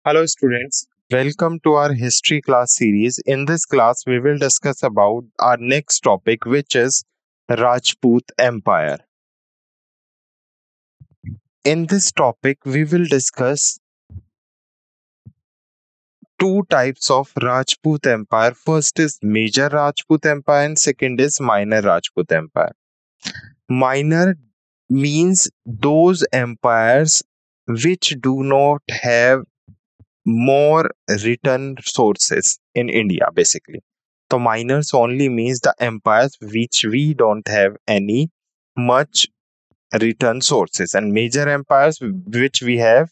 Hello students, welcome to our history class series. In this class we will discuss about our next topic which is Rajput Empire. In this topic we will discuss two types of Rajput Empire. First is Major Rajput Empire and second is Minor Rajput Empire. Minor means those empires which do not have more written sources in India, basically. So minors only means the empires which we don't have any much written sources, and major empires which we have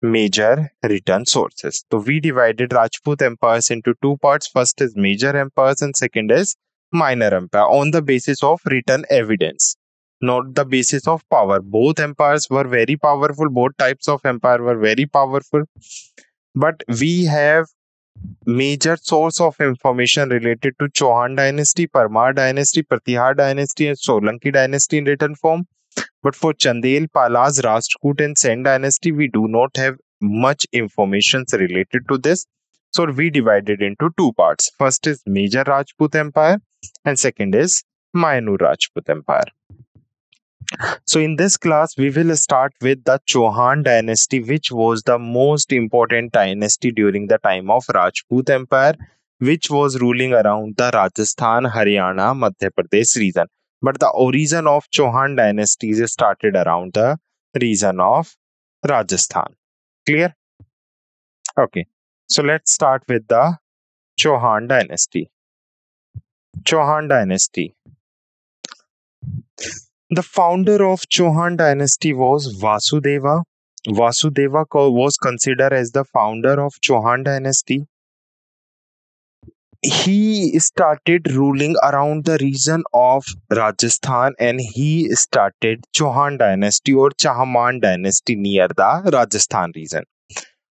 major written sources. So we divided Rajput empires into two parts. First is major empires and second is minor empire on the basis of written evidence, not the basis of power. Both empires were very powerful, both types of empire were very powerful, but we have major source of information related to Chauhan dynasty, Parmar dynasty, Pratihar dynasty, and Solanki dynasty in written form. But for Chandel, Palaz, Rashtrakoot, and Sen dynasty, we do not have much information related to this. So we divided into two parts. First is Major Rajput Empire, and second is Minor Rajput Empire. So in this class, we will start with the Chauhan dynasty, which was the most important dynasty during the time of Rajput Empire, which was ruling around the Rajasthan, Haryana, Madhya Pradesh region. But the origin of Chauhan dynasty is started around the region of Rajasthan. Clear? Okay. So let's start with the Chauhan dynasty. Chauhan dynasty. The founder of Chauhan dynasty was Vasudeva. Was considered as the founder of Chauhan dynasty. He started ruling around the region of Rajasthan and he started Chauhan dynasty or Chahman dynasty near the Rajasthan region.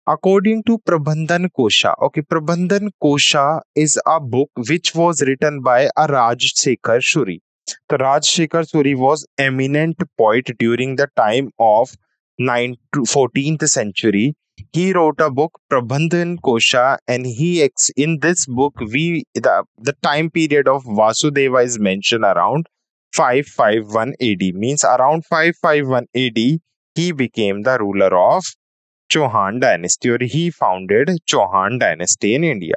According to Prabandhan Kosha, okay, Prabandhan Kosha is a book which was written by a Rajsekhar Suri. The Rajsekhar Suri was eminent poet during the time of 14th century. He wrote a book Prabandhan Kosha, and in this book the time period of Vasudeva is mentioned around 551 AD. Means around 551 AD he became the ruler of Chauhan dynasty, or he founded Chauhan dynasty in India.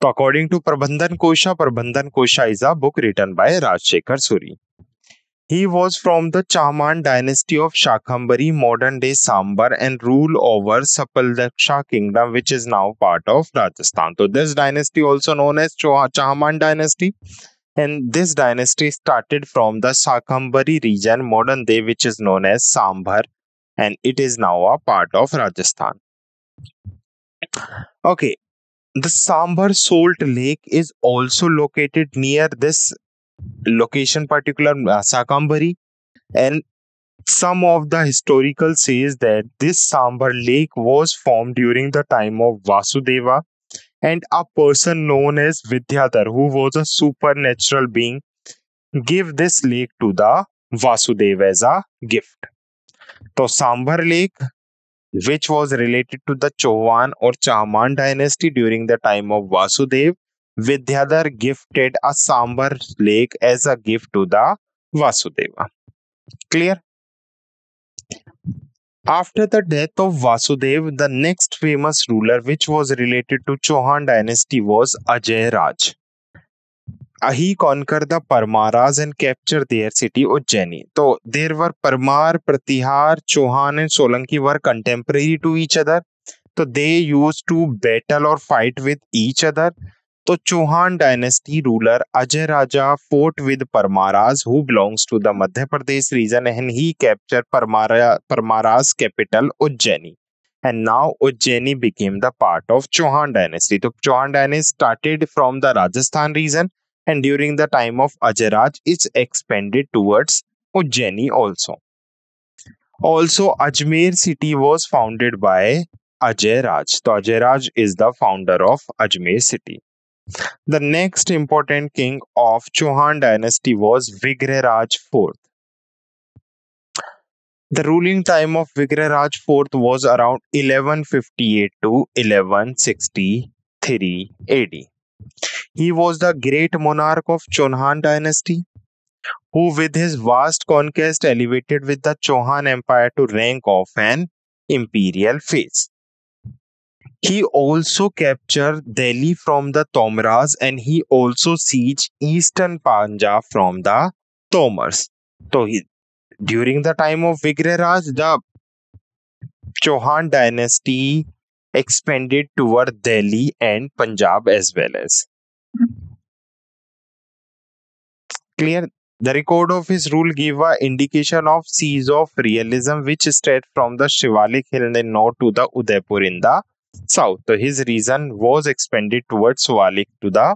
So according to Prabandhan Kosha is a book written by Rajsekhar Suri. He was from the Chahman dynasty of Shakambari, modern day Sambar, and ruled over Sapaldaksha kingdom, which is now part of Rajasthan. So this dynasty also known as Chahman dynasty, and this dynasty started from the Shakambari region, modern day, which is known as Sambhar, and it is now a part of Rajasthan. Okay, the Sambhar Salt Lake is also located near this location, particular Sakambari, and some of the historical says that this Sambar Lake was formed during the time of Vasudeva, and a person known as Vidyadhar, who was a supernatural being, gave this lake to the Vasudeva as a gift. So Sambar Lake, which was related to the Chauhan or Chahman dynasty during the time of Vasudev, Vidyadhar gifted a Sambar lake as a gift to the Vasudeva. Clear? After the death of Vasudev, the next famous ruler which was related to Chauhan dynasty was Ajay Raj. He conquered the Parmaras and captured their city Ujjaini. So there were Parmar, Pratihar, Chauhan and Solanki were contemporary to each other. So they used to battle or fight with each other. So Chauhan dynasty ruler Ajay Raja fought with Parmaras, who belongs to the Madhya Pradesh region, and he captured Parmaras capital Ujjaini. And now Ujjaini became the part of Chauhan dynasty. So Chauhan dynasty started from the Rajasthan region, and during the time of Ajay Raj, it's expanded towards Ujjaini also. Also, Ajmer city was founded by Ajay Raj. So Ajay Raj is the founder of Ajmer city. The next important king of Chauhan dynasty was Vigrahraj IV. The ruling time of Vigraraj IV was around 1158 to 1163 AD. He was the great monarch of Chauhan dynasty, who with his vast conquest elevated with the Chauhan Empire to rank of an imperial phase. He also captured Delhi from the Tomras and he also sieged eastern Punjab from the Tomars. So during the time of Vigraraj, the Chauhan dynasty expanded toward Delhi and Punjab as well as. Clear? The record of his rule gave an indication of seas of realism which stretched from the Shivalik hill in the north to the Udaipur in the south. So his reign was expanded towards Shivalik to the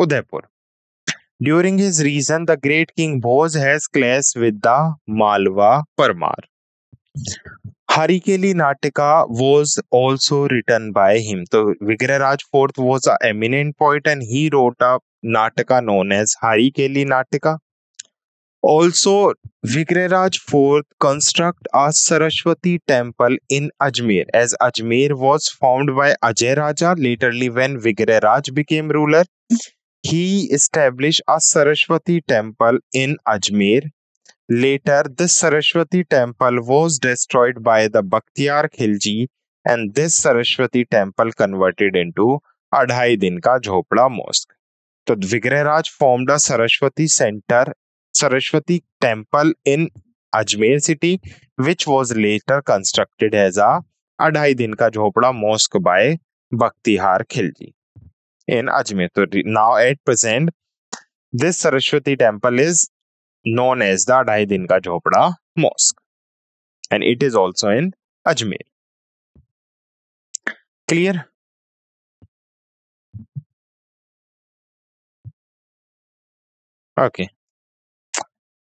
Udaipur. During his reign, the great king Bhoj has clashed with the Malwa Parmar. Harikeli Natika was also written by him. So Vigraraj IV was an eminent poet and he wrote a Natika known as Harikeli Natika. Also, Vigraraj IV construct a Saraswati temple in Ajmer, as Ajmer was founded by Ajay Raja. Laterly, when Vigraraj became ruler, he established a Saraswati temple in Ajmer. Later, this Saraswati temple was destroyed by the Bakhtiyar Khilji, and this Saraswati temple converted into Adhai Din Ka Jhopda Mosque. So Vigraraj formed a Saraswati temple in Ajmer city, which was later constructed as a Adhai Din Ka Jhopda Mosque by Bakhtiyar Khilji in Ajmer. So now at present, this Saraswati temple is known as the Adhai Din Ka Jhopda Mosque, and it is also in Ajmer. Clear? Okay.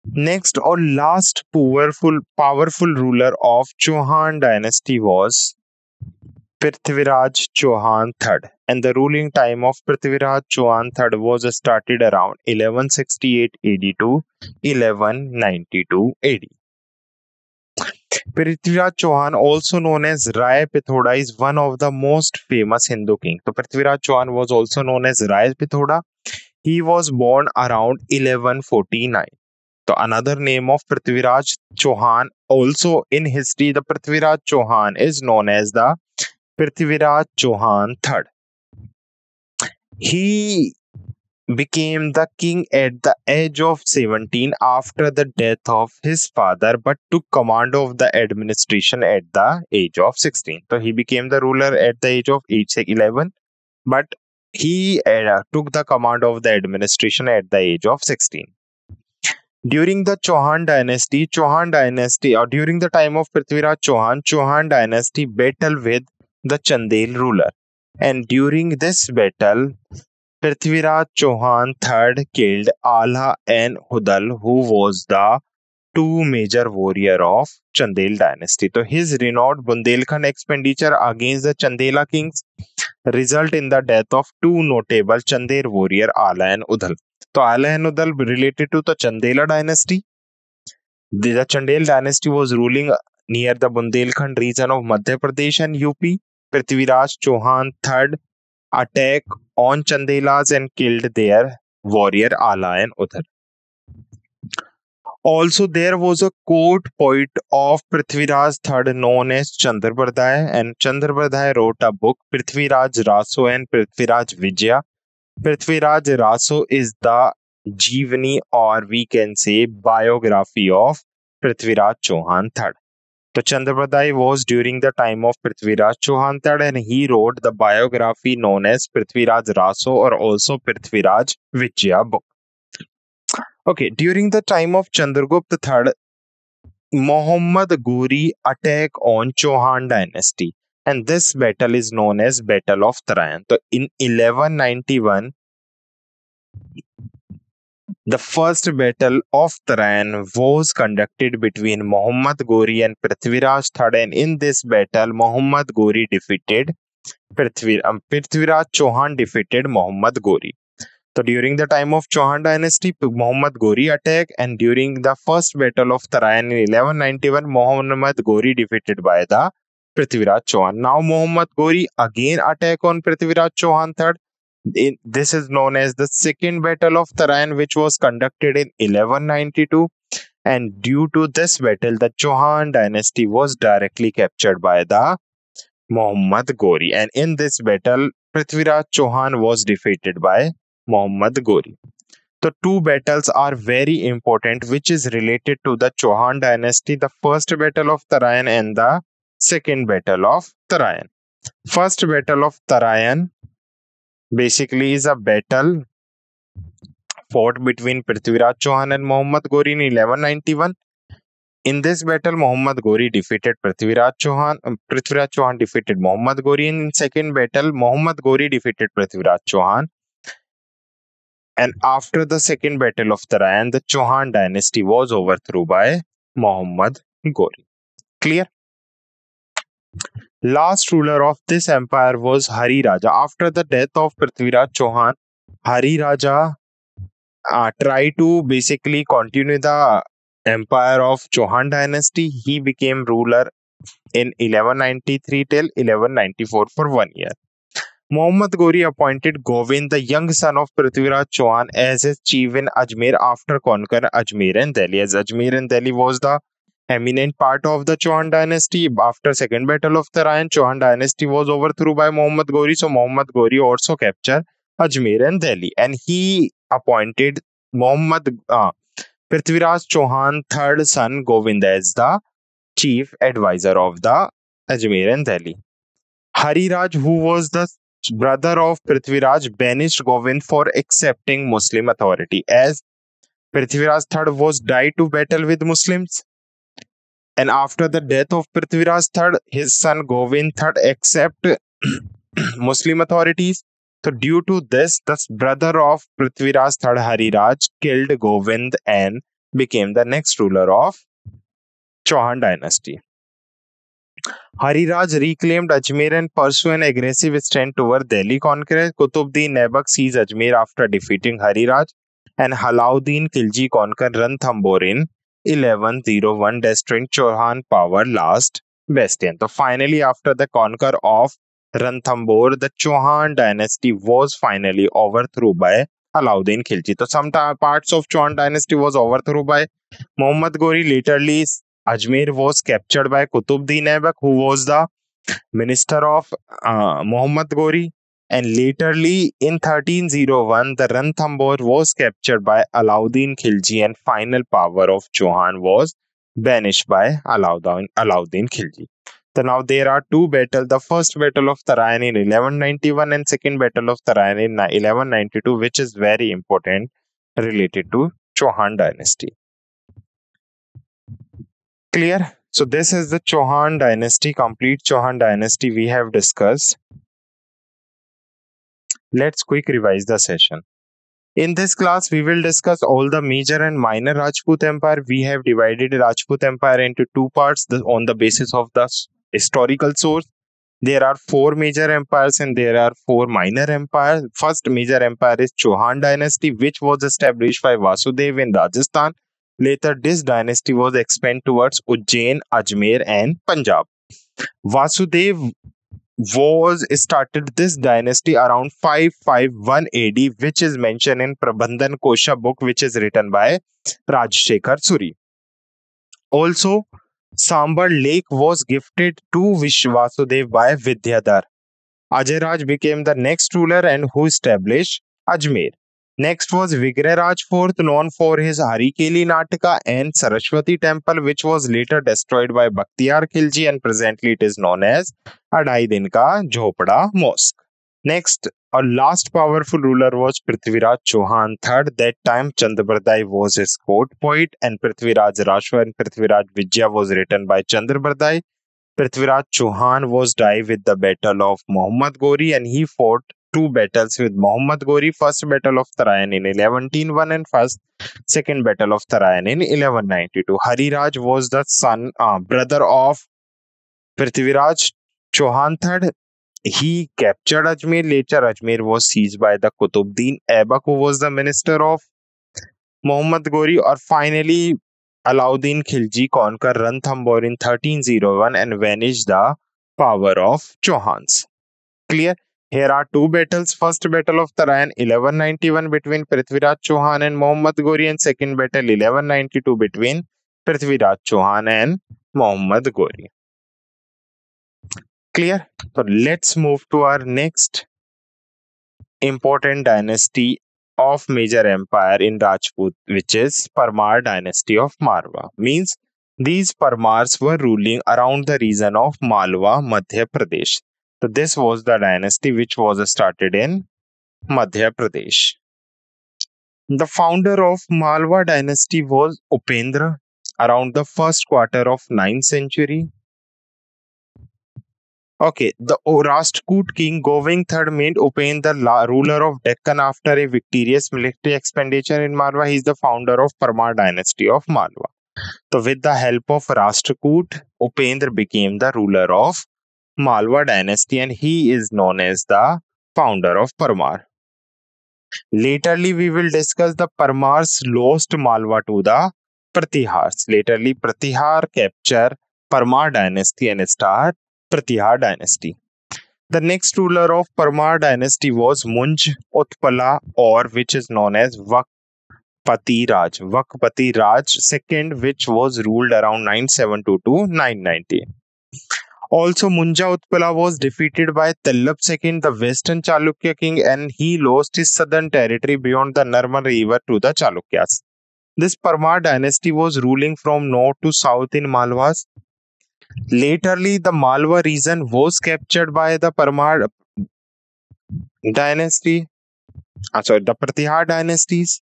Next or last powerful ruler of Chauhan dynasty was Prithviraj Chauhan III, and the ruling time of Prithviraj Chauhan III was started around 1168 AD to 1192 AD. Prithviraj Chauhan, also known as Rai Pithoda, is one of the most famous Hindu kings. So Prithviraj Chauhan was also known as Rai Pithoda. He was born around 1149. So another name of Prithviraj Chauhan, also in history, the Prithviraj Chauhan is known as the Prithviraj Chauhan III. He became the king at the age of 17 after the death of his father, but took command of the administration at the age of 16. So he became the ruler at the age of 11, but he took the command of the administration at the age of 16. During the Chauhan dynasty, or during the time of Prithviraj Chauhan, Chauhan dynasty battled with the Chandel ruler. And during this battle, Prithviraj Chauhan III killed Ala and Hudal, who was the two major warrior of Chandel dynasty. So his renowned Bundelkhand expenditure against the Chandela kings result in the death of two notable Chandel warrior Ala and Udal. So Ala and Udal related to the Chandela dynasty. The Chandel dynasty was ruling near the Bundelkhand region of Madhya Pradesh and UP. Prithviraj Chauhan III attacked on Chandelas and killed their warrior Ala and Udal. Also, there was a court poet of Prithviraj III known as Chandrabardhaya, and Chandrabardhaya wrote a book, Prithviraj Raso and Prithviraj Vijaya. Prithviraj Raso is the Jeevani, or we can say biography of Prithviraj Chauhan III. So Chandrabardhaya was during the time of Prithviraj Chauhan III, and he wrote the biography known as Prithviraj Raso or also Prithviraj Vijaya book. Okay, during the time of Chandragupta III, Muhammad Ghori attacked on Chauhan dynasty, and this battle is known as Battle of Tarayan. So in 1191, the first battle of Tarayan was conducted between Muhammad Ghori and Prithviraj III, and in this battle, Muhammad Ghori defeated Prithviraj Chauhan defeated Muhammad Ghori. So during the time of Chauhan dynasty, Muhammad Ghori attack, and during the first battle of Tarayan in 1191, Muhammad Ghori defeated by the Prithviraj Chauhan. Now Muhammad Ghori again attack on Prithviraj Chauhan third. This is known as the second battle of Tarayan, which was conducted in 1192. And due to this battle, the Chauhan dynasty was directly captured by the Muhammad Ghori. And in this battle, Prithviraj Chauhan was defeated by Muhammad Ghori. The two battles are very important, which is related to the Chauhan dynasty. The first battle of Tarayan and the second battle of Tarayan. First battle of Tarayan basically is a battle fought between Prithviraj Chauhan and Muhammad Ghori in 1191. In this battle, Muhammad Ghori defeated Prithviraj Chauhan. Prithviraj Chauhan defeated Muhammad Ghori. In second battle, Muhammad Ghori defeated Prithviraj Chauhan. And after the second battle of Tarayan, the Chauhan dynasty was overthrown by Muhammad Ghori. Clear? Last ruler of this empire was Hari Raja. After the death of Prithviraj Chauhan, Hari Raja tried to basically continue the empire of Chauhan dynasty. He became ruler in 1193 till 1194 for 1 year. Muhammad Ghori appointed Govind, the young son of Prithviraj Chauhan, as his chief in Ajmer after conquering Ajmer and Delhi. As Ajmer and Delhi was the eminent part of the Chauhan dynasty, after second battle of Tarayan, Chauhan dynasty was overthrown by Muhammad Ghori. So Muhammad Ghori also captured Ajmer and Delhi, and he appointed Prithviraj Chauhan third son Govind as the chief advisor of the Ajmer and Delhi. Hari Raj, who was the brother of Prithviraj, banished Govind for accepting Muslim authority, as Prithviraj III was died to battle with Muslims. And after the death of Prithviraj III, his son Govind III accepted Muslim authorities. So due to this, the brother of Prithviraj III, Hari Raj, killed Govind and became the next ruler of Chauhan dynasty. Hari Raj reclaimed Ajmer and pursued an aggressive stand toward Delhi conqueror. Qutbuddin Aibak seized Ajmer after defeating Hari Raj, and Alauddin Khilji conquered Ranthambore in 1101, destroying Chauhan power last bastion. So finally, after the conquer of Ranthambore, the Chauhan dynasty was finally overthrown by Alauddin Khilji. So some parts of Chauhan dynasty was overthrown by Muhammad Ghori. Laterly, Ajmer was captured by Qutbuddin Aibak, who was the minister of Muhammad Ghori. And laterly, in 1301, the Ranthambore was captured by Alauddin Khilji, and final power of Chauhan was banished by Alauddin Khilji. So now there are two battles. The first battle of Tarayan in 1191 and second battle of Tarayan in 1192, which is very important related to Chauhan dynasty. Clear? So this is the Chauhan dynasty, complete Chauhan dynasty we have discussed. Let's quick revise the session. In this class, we will discuss all the major and minor Rajput Empire. We have divided Rajput Empire into two parts on the basis of the historical source. There are four major empires and there are four minor empires. First major empire is Chauhan dynasty, which was established by Vasudev in Rajasthan. Later, this dynasty was expanded towards Ujjain, Ajmer, and Punjab. Vasudev was started this dynasty around 551 AD, which is mentioned in Prabandhan Kosha book, which is written by Rajshekhar Suri. Also, Sambar Lake was gifted to Vasudev by Vidyadhar. Ajay became the next ruler and who established Ajmer. Next was Vigrayraj IV, known for his Harikeli Nataka and Saraswati temple, which was later destroyed by Bakhtiyar Khilji, and presently it is known as Adai Din Ka Jhopada Mosque. Next, our last powerful ruler was Prithviraj Chauhan III. That time Chandrabardai was his court poet, and Prithviraj Rashwa and Prithviraj Vijaya was written by Chandrabardai. Prithviraj Chauhan was died with the battle of Muhammad Ghori, and he fought two battles with Muhammad Ghori. First battle of Tarayan in 1101 and second battle of Tarayan in 1192. Hari Raj was the brother of Prithviraj Chauhan III. He captured Ajmer. Later, Ajmer was seized by the Kutubuddin Aibak, who was the minister of Muhammad Ghori, or finally Alauddin Khilji conquered Ranthambore in 1301 and vanished the power of Chauhans. Clear? Here are two battles. First battle of Tarayan 1191 between Prithviraj Chauhan and Muhammad Ghori, and second battle 1192 between Prithviraj Chauhan and Muhammad Ghori. Clear? So let's move to our next important dynasty of major empire in Rajput, which is Parmar dynasty of Marwa. Means these Parmars were ruling around the region of Malwa, Madhya Pradesh. So this was the dynasty which was started in Madhya Pradesh. The founder of Malwa dynasty was Upendra around the first quarter of 9th century. Okay, the Rashtrakoot king Govind III made Upendra ruler of Deccan after a victorious military expenditure in Malwa. He is the founder of Parmar dynasty of Malwa. So with the help of Rashtrakoot, Upendra became the ruler of Malwa dynasty and he is known as the founder of Parmar. Laterly, we will discuss the Parmars lost Malwa to the Pratihars. Laterly, Pratihar capture Parmar dynasty and start Pratihar dynasty. The next ruler of Parmar dynasty was Munj Utpala, or which is known as Vakpati Raj. Vakpati Raj II, which was ruled around 972 to 990. Also, Munja Utpala was defeated by Tallab II, the western Chalukya king, and he lost his southern territory beyond the Narmada river to the Chalukyas. This Parmar dynasty was ruling from north to south in Malwas. Laterly, the Malwa region was captured by the Parmar dynasty, the Pratihar dynasties,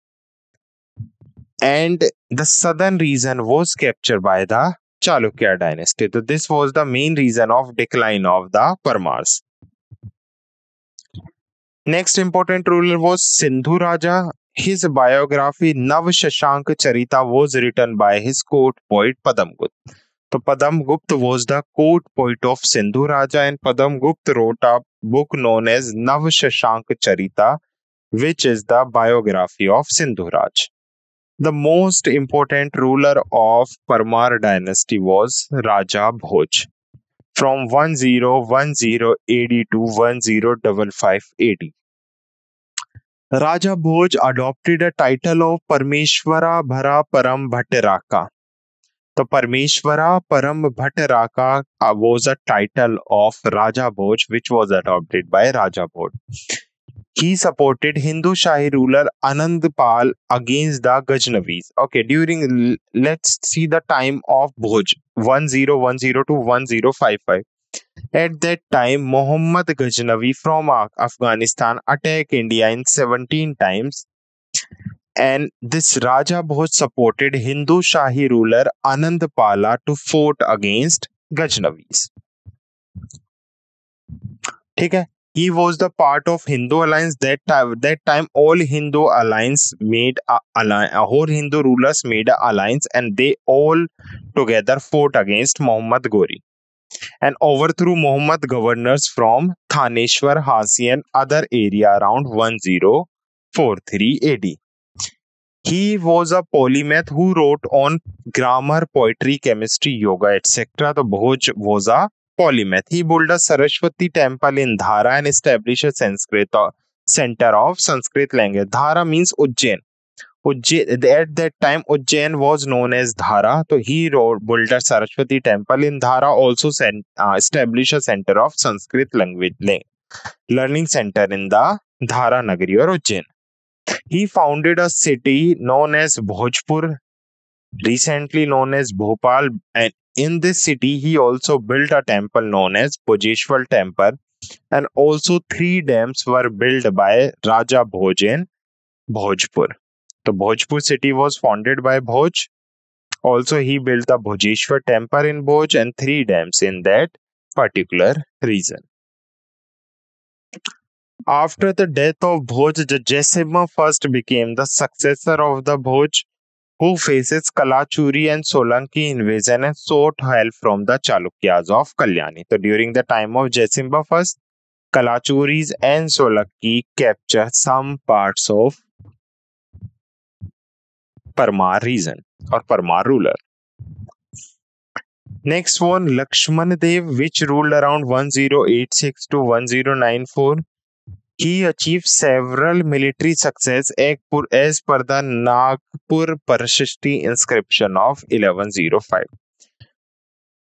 and the southern region was captured by the Chalukya dynasty. So this was the main reason of decline of the Parmars. Next important ruler was Sindhu Raja. His biography Nav Shashank Charita was written by his court poet Padamgut. So Padamgut was the court poet of Sindhu Raja, and Padamgut wrote a book known as Nav Shashank Charita, which is the biography of Sindhu Raj. The most important ruler of Parmar dynasty was Raja Bhoj from 1010 AD to 1055 AD. Raja Bhoj adopted a title of Parmeshwara Bhara Param Bhattaraka. The Parmeshwara Param Bhattaraka was a title of Raja Bhoj which was adopted by Raja Bhoj. He supported Hindu Shahi ruler Anandpal against the Ghaznavis. Okay, let's see the time of Bhoj 1010 to 1055. At that time, Muhammad Ghaznavi from Afghanistan attacked India in 17 times, and this Raja Bhoj supported Hindu Shahi ruler Anandpala to fight against Ghaznavis. Okay. He was the part of Hindu alliance that time. All Hindu alliance made whole Hindu rulers made an alliance, and they all together fought against Muhammad Ghori and overthrew Muhammad governors from Thaneshwar, Hasi and other area around 1043 AD. He was a polymath who wrote on grammar, poetry, chemistry, yoga, etc. The Bhoj was a polymath. He built a Saraswati temple in Dhara and established a Sanskrit center of Sanskrit language. Dhara means Ujjain. At that time, Ujjain was known as Dhara. So he built a Saraswati temple in Dhara, also established a center of Sanskrit language learning center in the Dhara Nagari or Ujjain. He founded a city known as Bhojpur, recently known as Bhopal, and in this city he also built a temple known as Bhojeshwar Temple, and also 3 dams were built by Raja Bhoj in Bhojpur. The Bhojpur city was founded by Bhoj. Also he built the Bhojeshwar Temple in Bhoj and 3 dams in that particular region. After the death of Bhoj, Jaisimha first became the successor of the Bhoj, who faces Kalachuri and Solanki invasion and sought help from the Chalukyas of Kalyani. So during the time of Jaisimha first, Kalachuris and Solakki capture some parts of Parmar region or Parmar ruler. Next one, Lakshman Dev, which ruled around 1086 to 1094. He achieved several military success as per the Nagpur Prashasti inscription of 1105.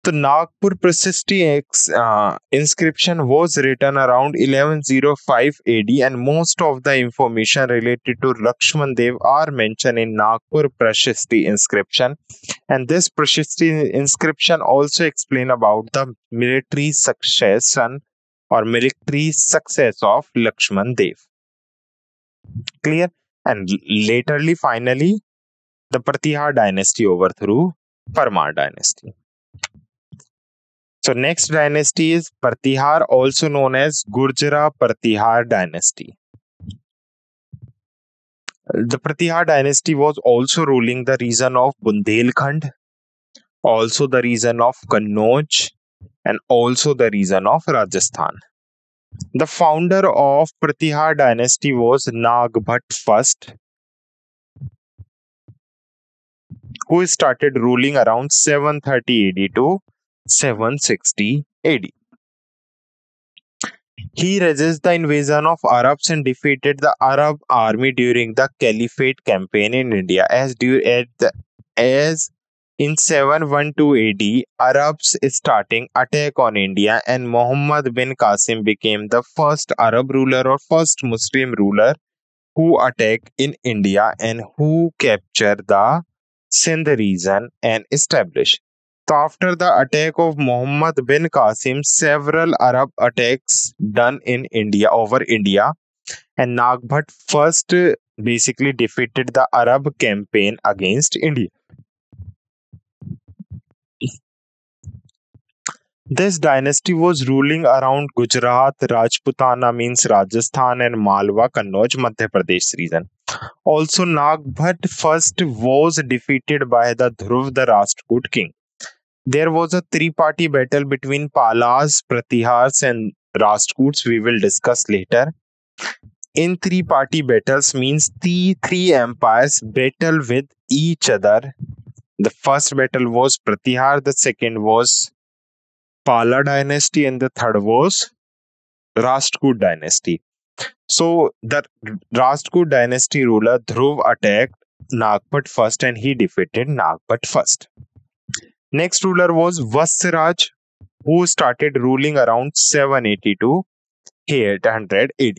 The Nagpur Prashasti inscription was written around 1105 AD, and most of the information related to Lakshman Dev are mentioned in Nagpur Prashasti inscription. And this Prashasti inscription also explain about the military succession or military success of Lakshman Dev. Clear? And laterly, finally, the Pratihar dynasty overthrew Parmar dynasty. So next dynasty is Pratihar, also known as Gurjara Pratihar dynasty. The Pratihar dynasty was also ruling the region of Bundelkhand, also the region of Kannauj, and also the region of Rajasthan. The founder of Pratihar dynasty was Nagbhat I, who started ruling around 730 AD to 760 AD. He resisted the invasion of Arabs and defeated the Arab army during the Caliphate campaign in India. As in 712 AD, Arabs starting attack on India, and Muhammad bin Qasim became the first Arab ruler or first Muslim ruler who attacked in India and who captured the Sindh region and established. So after the attack of Muhammad bin Qasim, several Arab attacks done in India over India, and Nagbhat first basically defeated the Arab campaign against India. This dynasty was ruling around Gujarat, Rajputana means Rajasthan, and Malwa, Kannauj, Madhya Pradesh region. Also, Nagbhat first was defeated by the Dhruv, the Rajput king. There was a three-party battle between Palas, Pratihars, and Rajputs. We will discuss later. In three-party battles means the three empires battle with each other. The first battle was Pratihar, the second was Pala dynasty, and the third was Rajput dynasty. So the Rajput dynasty ruler Dhruv attacked Nagbhat first, and he defeated Nagbhat first. Next ruler was Vasraj, who started ruling around 780 to 800 AD.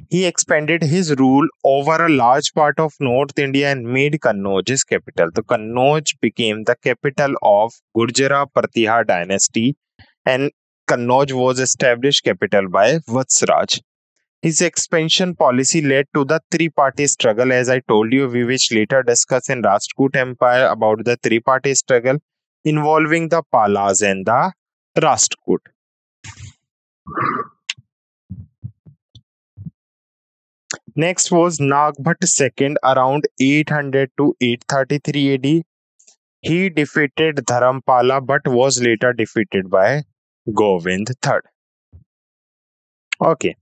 He expanded his rule over a large part of North India and made Kannauj his capital. The Kannauj became the capital of Gurjara Pratihar dynasty, and Kannauj was established capital by Vasraj. His expansion policy led to the three-party struggle, as I told you, we will later discuss in Rajput Empire about the three-party struggle involving the Palas and the Rajput. Next was Nagbhat II around 800 to 833 AD. He defeated Dharampala but was later defeated by Govind III. Okay.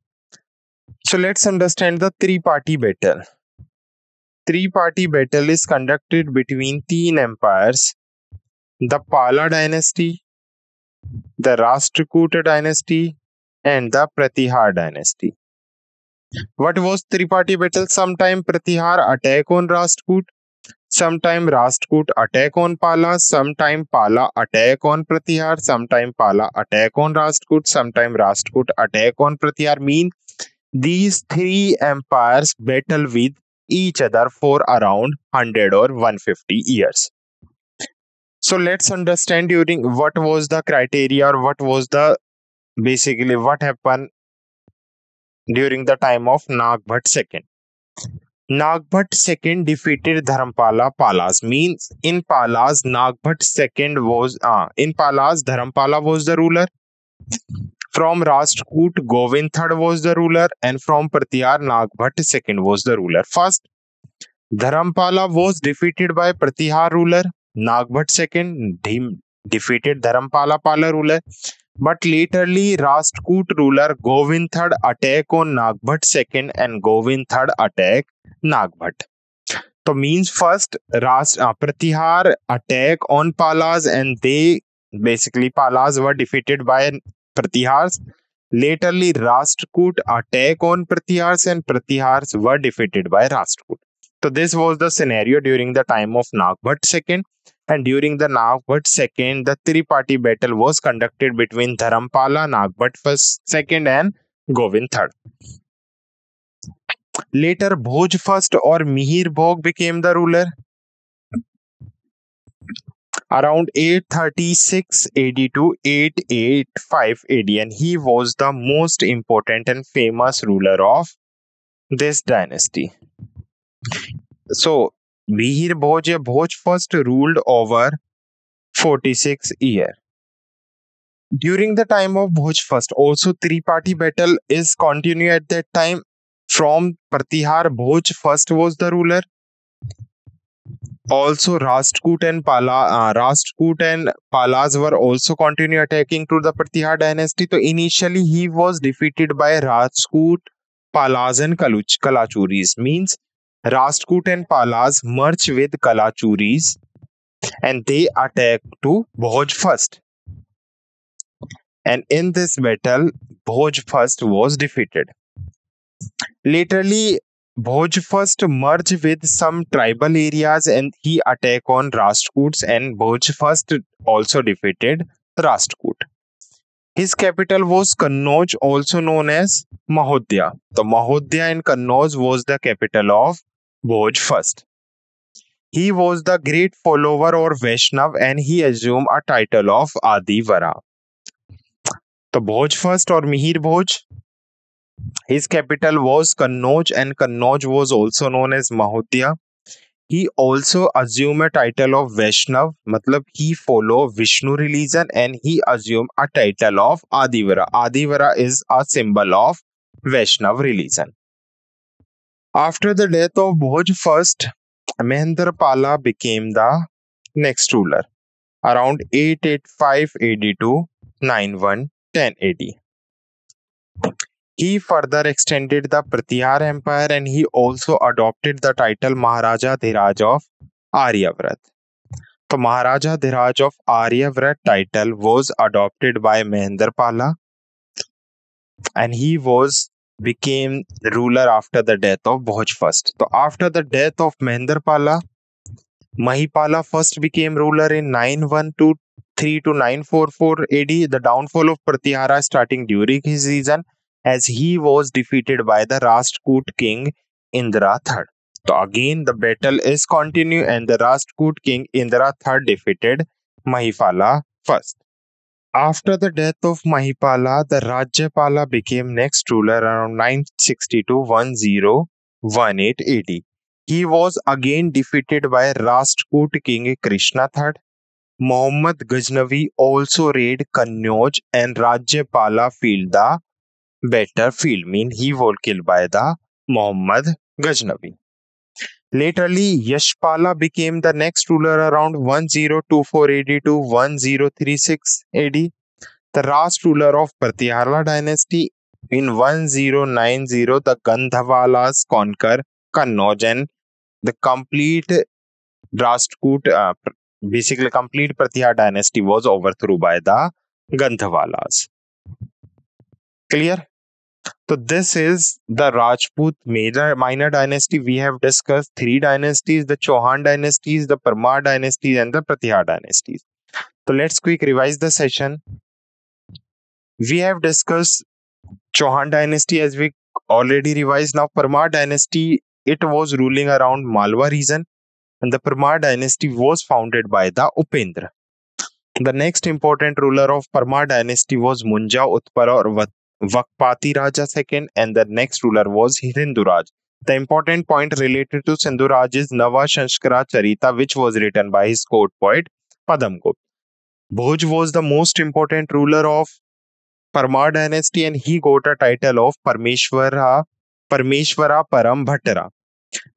So let's understand the three-party battle. Three-party battle is conducted between three empires: the Pala dynasty, the Rashtrakuta dynasty, and the Pratihar dynasty. What was three-party battle? Sometime Pratihar attack on Rashtrakuta, sometime Rashtrakuta attack on Pala, sometime Pala attack on Pratihar, sometime Pala attack on Rashtrakuta, sometime Rashtrakuta attack on Pratihar. Mean these three empires battle with each other for around 100 or 150 years. So let's understand during what was the criteria or what was the basically what happened during the time of Nagbhat II. Nagbhat II defeated Dharampala Palas. Means in Palas Nagbhat II was in Palas Dharampala was the ruler. From Rashtrakuta, Govind III was the ruler, and from Pratihar, Nagbhat II was the ruler. First, Dharampala was defeated by Pratihar ruler. Nagbhat II defeated Dharampala Pala ruler. But laterly, Rashtrakoot ruler Govind III attack on Nagbhat II and Govind III attack Nagbhat. So means first Pratihar attack on Palas and they basically Palas were defeated by Pratihars. Laterly, Rashtrakoot attack on Pratihars and Pratihars were defeated by Rashtrakoot. So this was the scenario during the time of Nagbhat II. And during the Nagbhat II, the three-party battle was conducted between Dharampala, Nagbhat II, and Govind III. Later, Bhoj first or Mihir Bhog became the ruler. Around 836 AD to 885 AD, and he was the most important and famous ruler of this dynasty. So, Mihir Bhoj first ruled over 46 years. During the time of Bhoj first, also three-party battle is continued at that time. From Pratihar, Bhoj first was the ruler. Also, Rashtrakoot and Palas were also continue attacking to the Pratihar dynasty. So initially, he was defeated by Rajput, Palas, and Kalachuris. Means Rashtrakoot and Palas merged with Kalachuris, and they attacked to Bhoj first. And in this battle, Bhoj first was defeated. Laterly, Bhoj first merged with some tribal areas and he attacked on Rashtrakoots, and Bhoj first also defeated Rashtrakoot. His capital was Kannauj, also known as Mahodhya. So Mahodhya and Kannauj was the capital of Bhoj first. He was the great follower of Vaishnav and he assumed a title of Adivara. So Bhoj first or Mihir Bhoj, his capital was Kannauj and Kannauj was also known as Mahodhya. He also assumed a title of Vaishnav, matlab he followed Vishnu religion, and he assumed a title of Adivara. Adivara is a symbol of Vaishnav religion. After the death of Bhoj first, Mahendrapala became the next ruler around 885 AD to 9110 AD. He further extended the Pratihar Empire and he also adopted the title Maharaja Dhiraj of Aryavrat. So Maharaja Dhiraj of Aryavrat title was adopted by Mahendrapala and he became ruler after the death of Bhoj first. So after the death of Mahendrapala, Mahipala first became ruler in 923 to 944 AD. The downfall of Pratihara starting during his reign, as he was defeated by the Rashtrakoot king Indra III. So again the battle is continued and the Rashtrakoot king Indra III defeated Mahipala first. After the death of Mahipala, the Rajyapala became next ruler around 960 to 1018 AD. He was again defeated by Rashtrakoot king Krishna III. Muhammad Ghaznavi also raided Kannauj and Rajyapala filled the battlefield. He was killed by the Muhammad Ghaznavi. Laterly, Yashpala became the next ruler around 1024 AD to 1036 AD. The last ruler of Pratihara dynasty. In 1090, the Gandhavalas conquer Kannauj and the complete Rashtrakoot, basically complete Pratihara dynasty was overthrown by the Gandhavalas. Clear? So this is the Rajput minor dynasty. We have discussed three dynasties: the Chauhan dynasties, the Parmar dynasties, and the Pratihara dynasties. So let's quick revise the session. We have discussed Chauhan dynasty as we already revised. Now Parmar dynasty, it was ruling around Malwa region, and the Parmar dynasty was founded by the Upendra. The next important ruler of Parmar dynasty was Munja Utpara or Vakpati Raja II, and the next ruler was Sindhuraj. The important point related to Sindhuraj is Nava Sanskara Charita, which was written by his court poet Padamgupta. Bhoj was the most important ruler of Parmar dynasty and he got a title of Parmeshwara Param Bhattara.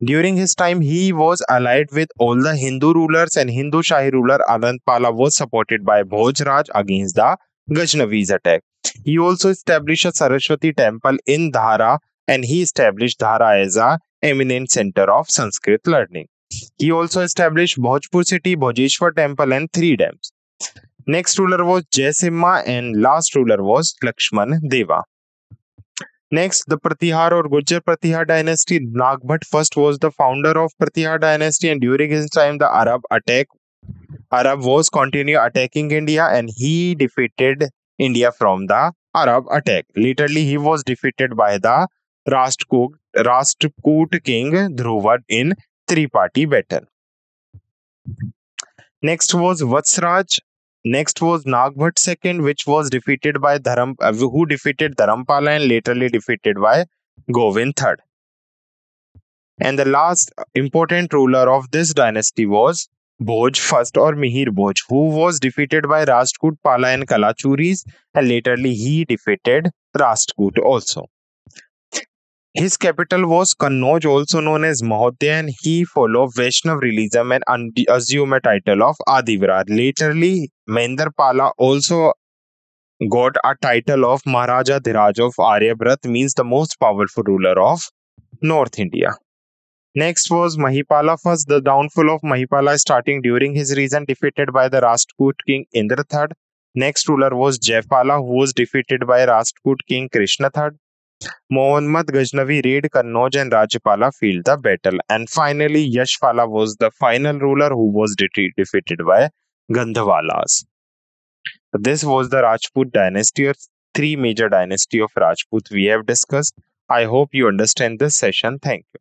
During his time, he was allied with all the Hindu rulers and Hindu Shahi ruler Anandpala was supported by Bhoj Raj against the Ghaznavi's attack. He also established a Saraswati temple in Dhara, and he established Dhara as a eminent center of Sanskrit learning. He also established Bhojpur city, Bhojeshwar temple, and 3 dams. Next ruler was Jaisimha, and last ruler was Lakshman Deva. Next, the Pratihar or Gujjar Pratihar dynasty. Nagbhat first was the founder of Pratihar dynasty, and during his time, the Arab was continue attacking India, and he defeated India from the Arab attack. Laterly, he was defeated by the Rashtrakoot king Dhruva in 3-party battle. Next was Vatsraj. Next was Nagbhat second, which was defeated by who defeated Dharampala and laterly defeated by Govind third. And the last important ruler of this dynasty was Bhoj first or Mihir Bhoj, who was defeated by Rashtrakoot Pala and Kalachuris, and laterly he defeated Rashtrakoot also. His capital was Kannauj, also known as Mahodaya, and he followed Vaishnav religion and assumed a title of Adivirar. Laterly, Mahendra Pala also got a title of Maharaja Dhiraj of Aryabharat, means the most powerful ruler of North India. Next was Mahipala first. The downfall of Mahipala starting during his reign, defeated by the Rashtrakoot king Indra III. Next ruler was Jaipala, who was defeated by Rashtrakoot king Krishna III. Muhammad Ghaznavi raided Kannauj and Rajpala failed the battle. And finally, Yashpala was the final ruler who was defeated by Gandhwalas. This was the Rajput dynasty, or 3 major dynasty of Rajput we have discussed. I hope you understand this session. Thank you.